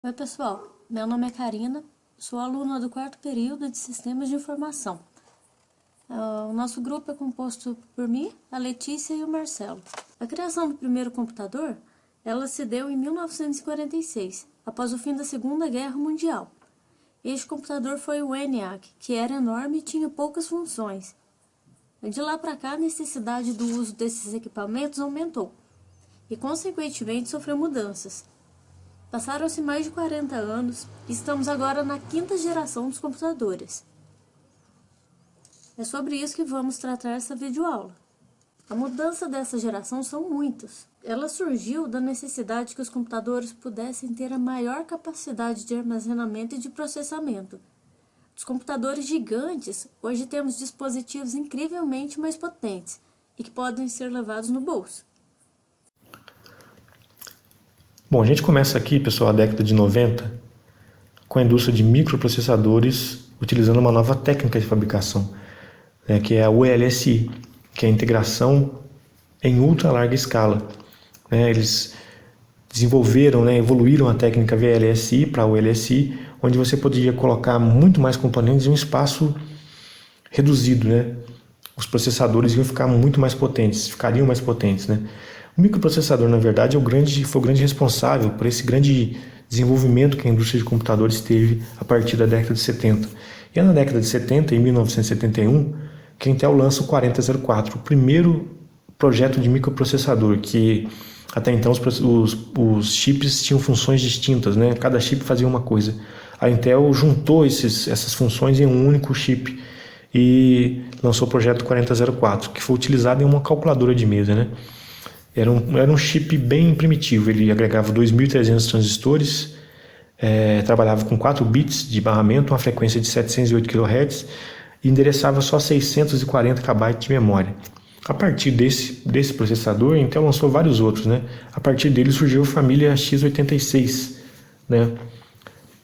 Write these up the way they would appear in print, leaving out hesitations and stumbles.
Oi, pessoal. Meu nome é Karina, sou aluna do quarto período de Sistemas de Informação. O nosso grupo é composto por mim, a Letícia e o Marcelo. A criação do primeiro computador, ela se deu em 1946, após o fim da Segunda Guerra Mundial. Este computador foi o ENIAC, que era enorme e tinha poucas funções. De lá para cá, a necessidade do uso desses equipamentos aumentou e, consequentemente, sofreu mudanças. Passaram-se mais de 40 anos e estamos agora na quinta geração dos computadores. É sobre isso que vamos tratar essa videoaula. A mudança dessa geração são muitas. Ela surgiu da necessidade que os computadores pudessem ter a maior capacidade de armazenamento e de processamento. Dos computadores gigantes, hoje temos dispositivos incrivelmente mais potentes e que podem ser levados no bolso. Bom, a gente começa aqui, pessoal, a década de 90, com a indústria de microprocessadores utilizando uma nova técnica de fabricação, que é a ULSI, que é a integração em ultra larga escala. Eles desenvolveram, evoluíram a técnica VLSI para a ULSI, onde você poderia colocar muito mais componentes em um espaço reduzido. Os processadores iam ficar muito mais potentes, ficariam mais potentes. O microprocessador, na verdade, foi o grande responsável por esse grande desenvolvimento que a indústria de computadores teve a partir da década de 70. E é na década de 70, em 1971, que a Intel lança o 4004, o primeiro projeto de microprocessador, que até então os chips tinham funções distintas, cada chip fazia uma coisa. A Intel juntou essas funções em um único chip e lançou o projeto 4004, que foi utilizado em uma calculadora de mesa. Era um chip bem primitivo, ele agregava 2.300 transistores, trabalhava com 4 bits de barramento, uma frequência de 708 kHz e endereçava só 640 KB de memória. A partir desse processador, a Intel lançou vários outros. A partir dele surgiu a família x86,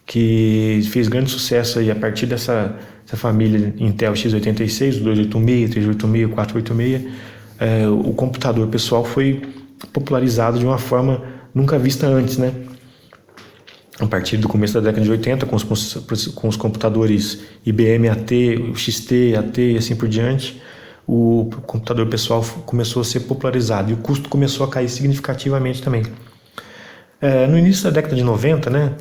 que fez grande sucesso aí a partir dessa família Intel x86, o 286, 386, 486. O computador pessoal foi popularizado de uma forma nunca vista antes. A partir do começo da década de 80, com os computadores IBM AT, o XT, AT e assim por diante, o computador pessoal começou a ser popularizado e o custo começou a cair significativamente também. No início da década de 90,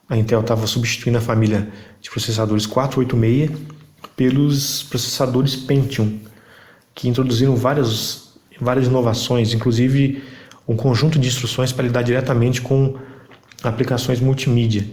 a Intel estava substituindo a família de processadores 486 pelos processadores Pentium, que introduziram várias inovações, inclusive um conjunto de instruções para lidar diretamente com aplicações multimídia.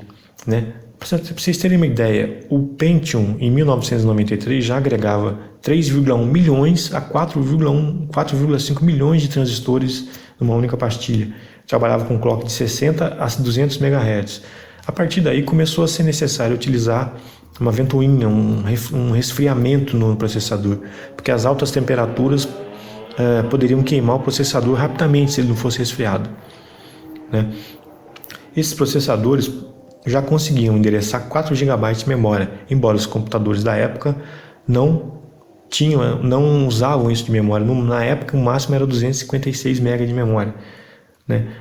Para vocês terem uma ideia, o Pentium em 1993 já agregava 3,1 milhões a 4,5 milhões de transistores numa única pastilha. Trabalhava com clock de 60 a 200 MHz. A partir daí começou a ser necessário utilizar uma ventoinha, um resfriamento no processador, porque as altas temperaturas poderiam queimar o processador rapidamente se ele não fosse resfriado. Esses processadores já conseguiam endereçar 4 GB de memória, embora os computadores da época não usavam isso de memória. Na época o máximo era 256 MB de memória.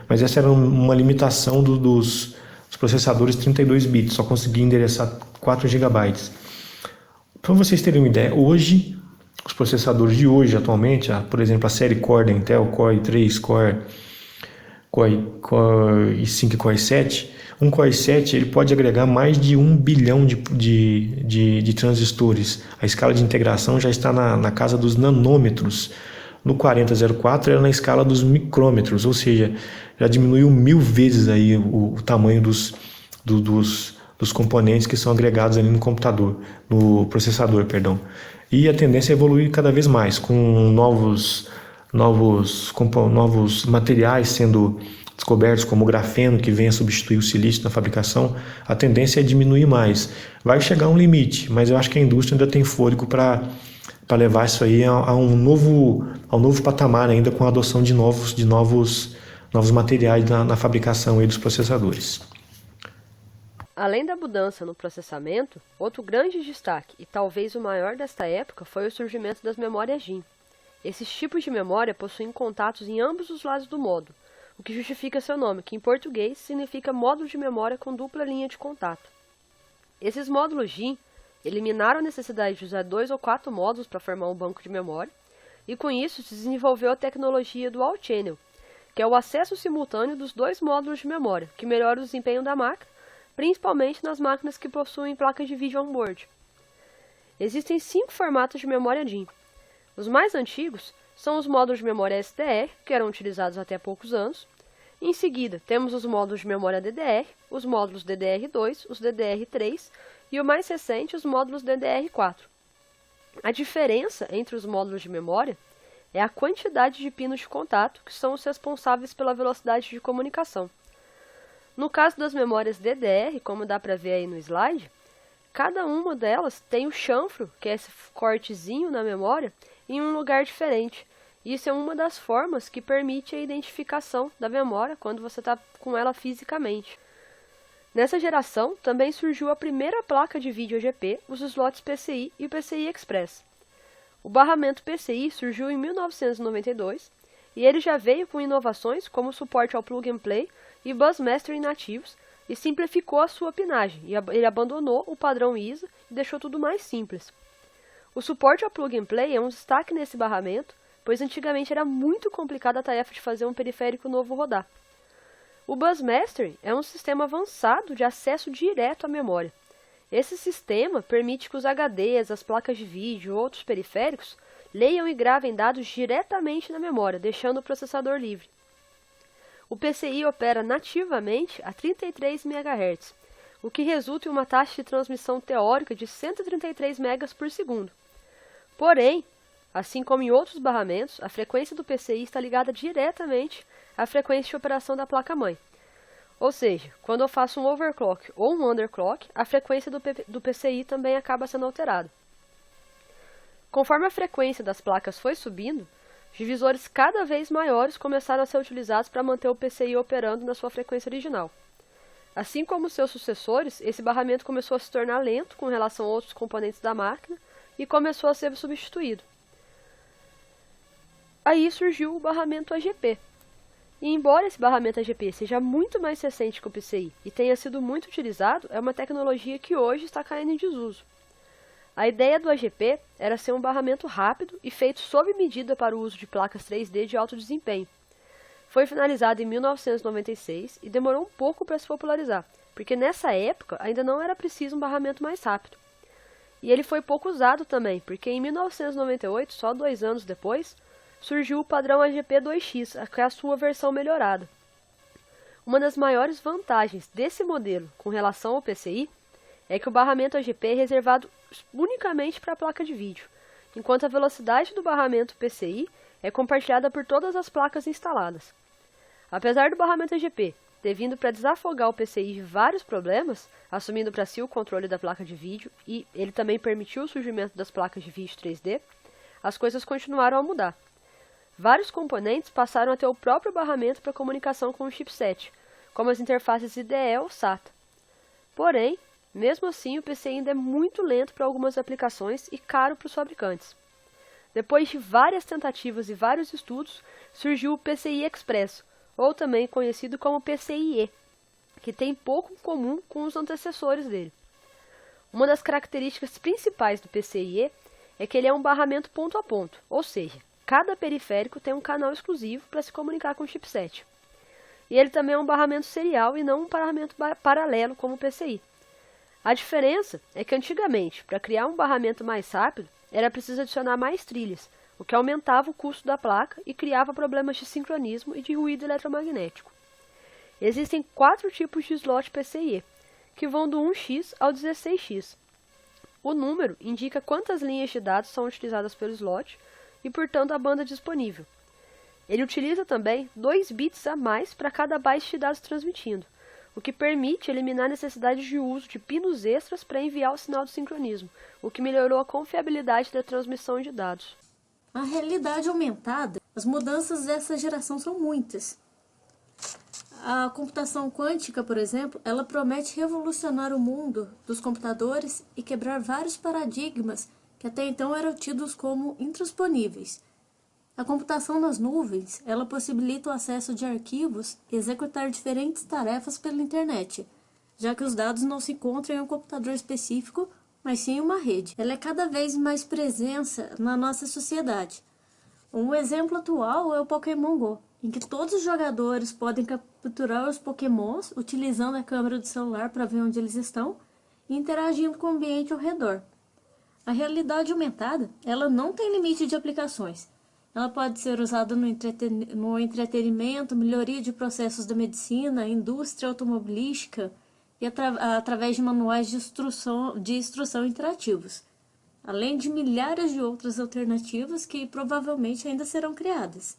Mas essa era uma limitação dos processadores 32 bits, só conseguia endereçar 4 GB. Para vocês terem uma ideia, hoje, os processadores de hoje, atualmente, por exemplo, a série Core da Intel, Core i3, Core i5 e Core i7, um Core i7 ele pode agregar mais de 1 bilhão de transistores. A escala de integração já está na casa dos nanômetros. No 4004 era na escala dos micrômetros, ou seja, já diminuiu 1000 vezes aí o tamanho dos componentes que são agregados ali no computador, no processador, perdão. E a tendência é evoluir cada vez mais, com novos materiais sendo descobertos, como o grafeno, que vem a substituir o silício na fabricação. A tendência é diminuir mais. Vai chegar a um limite, mas eu acho que a indústria ainda tem fôlego para levar isso aí a um novo patamar, ainda com a adoção de novos materiais na fabricação aí dos processadores. Além da mudança no processamento, outro grande destaque, e talvez o maior desta época, foi o surgimento das memórias DIMM. Esses tipos de memória possuem contatos em ambos os lados do módulo, o que justifica seu nome, que em português significa módulo de memória com dupla linha de contato. Esses módulos DIMM eliminaram a necessidade de usar 2 ou 4 módulos para formar um banco de memória, e com isso se desenvolveu a tecnologia Dual Channel, que é o acesso simultâneo dos 2 módulos de memória, que melhora o desempenho da máquina, principalmente nas máquinas que possuem placas de vídeo on-board. Existem 5 formatos de memória DIMM. Os mais antigos são os módulos de memória SDR, que eram utilizados até há poucos anos. Em seguida, temos os módulos de memória DDR, os módulos DDR2, os DDR3 e o mais recente, os módulos DDR4. A diferença entre os módulos de memória é a quantidade de pinos de contato, que são os responsáveis pela velocidade de comunicação. No caso das memórias DDR, como dá para ver aí no slide, cada uma delas tem o chanfro, que é esse cortezinho na memória, em um lugar diferente. Isso é uma das formas que permite a identificação da memória quando você está com ela fisicamente. Nessa geração, também surgiu a primeira placa de vídeo OGP, os slots PCI e o PCI Express. O barramento PCI surgiu em 1992 e ele já veio com inovações como o suporte ao plug and play e bus mastering nativos e simplificou a sua pinagem, e ele abandonou o padrão ISA e deixou tudo mais simples. O suporte ao plug and play é um destaque nesse barramento, pois antigamente era muito complicada a tarefa de fazer um periférico novo rodar. O bus mastering é um sistema avançado de acesso direto à memória. Esse sistema permite que os HDs, as placas de vídeo ou outros periféricos leiam e gravem dados diretamente na memória, deixando o processador livre. O PCI opera nativamente a 33 MHz, o que resulta em uma taxa de transmissão teórica de 133 MB por segundo. Porém, assim como em outros barramentos, a frequência do PCI está ligada diretamente à frequência de operação da placa-mãe. Ou seja, quando eu faço um overclock ou um underclock, a frequência do PCI também acaba sendo alterada. Conforme a frequência das placas foi subindo, divisores cada vez maiores começaram a ser utilizados para manter o PCI operando na sua frequência original. Assim como seus sucessores, esse barramento começou a se tornar lento com relação a outros componentes da máquina e começou a ser substituído. Aí surgiu o barramento AGP. E embora esse barramento AGP seja muito mais recente que o PCI e tenha sido muito utilizado, é uma tecnologia que hoje está caindo em desuso. A ideia do AGP era ser um barramento rápido e feito sob medida para o uso de placas 3D de alto desempenho. Foi finalizado em 1996 e demorou um pouco para se popularizar, porque nessa época ainda não era preciso um barramento mais rápido. E ele foi pouco usado também, porque em 1998, só 2 anos depois, surgiu o padrão AGP 2X, que é a sua versão melhorada. Uma das maiores vantagens desse modelo com relação ao PCI é que o barramento AGP é reservado unicamente para a placa de vídeo, enquanto a velocidade do barramento PCI é compartilhada por todas as placas instaladas. Apesar do barramento AGP ter vindo para desafogar o PCI de vários problemas, assumindo para si o controle da placa de vídeo, e ele também permitiu o surgimento das placas de vídeo 3D, as coisas continuaram a mudar. Vários componentes passaram a ter o próprio barramento para comunicação com o chipset, como as interfaces IDE ou SATA. Porém, mesmo assim, o PCI ainda é muito lento para algumas aplicações e caro para os fabricantes. Depois de várias tentativas e vários estudos, surgiu o PCI Express, ou também conhecido como PCIe, que tem pouco em comum com os antecessores dele. Uma das características principais do PCIe é que ele é um barramento ponto a ponto, ou seja, cada periférico tem um canal exclusivo para se comunicar com o chipset. E ele também é um barramento serial e não um barramento paralelo como o PCI. A diferença é que antigamente, para criar um barramento mais rápido, era preciso adicionar mais trilhas, o que aumentava o custo da placa e criava problemas de sincronismo e de ruído eletromagnético. Existem 4 tipos de slot PCIe, que vão do 1x ao 16x. O número indica quantas linhas de dados são utilizadas pelo slot e, portanto, a banda disponível. Ele utiliza também 2 bits a mais para cada byte de dados transmitindo, o que permite eliminar a necessidade de uso de pinos extras para enviar o sinal de sincronismo, o que melhorou a confiabilidade da transmissão de dados. Na realidade aumentada, as mudanças dessa geração são muitas. A computação quântica, por exemplo, ela promete revolucionar o mundo dos computadores e quebrar vários paradigmas que até então eram tidos como intransponíveis. A computação nas nuvens, ela possibilita o acesso de arquivos e executar diferentes tarefas pela internet, já que os dados não se encontram em um computador específico, mas sim em uma rede. Ela é cada vez mais presença na nossa sociedade. Um exemplo atual é o Pokémon Go, em que todos os jogadores podem capturar os Pokémons utilizando a câmera do celular para ver onde eles estão e interagindo com o ambiente ao redor. A realidade aumentada, ela não tem limite de aplicações. Ela pode ser usada no entretenimento, melhoria de processos da medicina, indústria automobilística e através de manuais de instrução interativos, além de milhares de outras alternativas que provavelmente ainda serão criadas.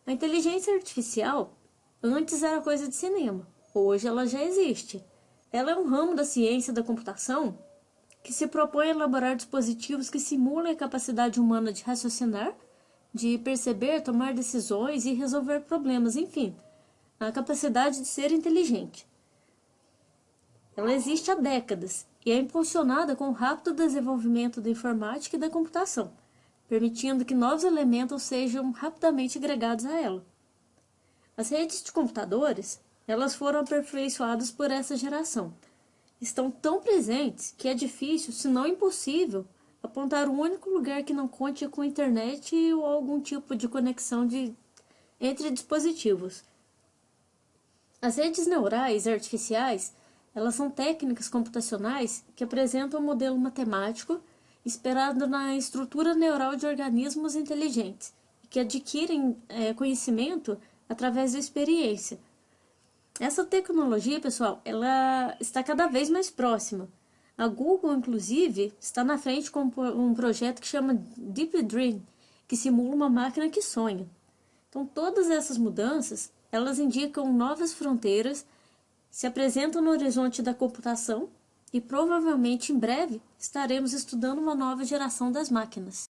A inteligência artificial antes era coisa de cinema, hoje ela já existe. Ela é um ramo da ciência da computação que se propõe a elaborar dispositivos que simulem a capacidade humana de raciocinar, de perceber, tomar decisões e resolver problemas, enfim, a capacidade de ser inteligente. Ela existe há décadas e é impulsionada com o rápido desenvolvimento da informática e da computação, permitindo que novos elementos sejam rapidamente agregados a ela. As redes de computadores, elas foram aperfeiçoadas por essa geração. Estão tão presentes que é difícil, se não impossível, apontar um único lugar que não conte com internet ou algum tipo de conexão entre dispositivos. As redes neurais artificiais, elas são técnicas computacionais que apresentam um modelo matemático inspirado na estrutura neural de organismos inteligentes e que adquirem conhecimento através da experiência. Essa tecnologia, pessoal, ela está cada vez mais próxima. A Google, inclusive, está na frente com um projeto que chama Deep Dream, que simula uma máquina que sonha. Então, todas essas mudanças, elas indicam novas fronteiras, se apresentam no horizonte da computação e provavelmente em breve estaremos estudando uma nova geração das máquinas.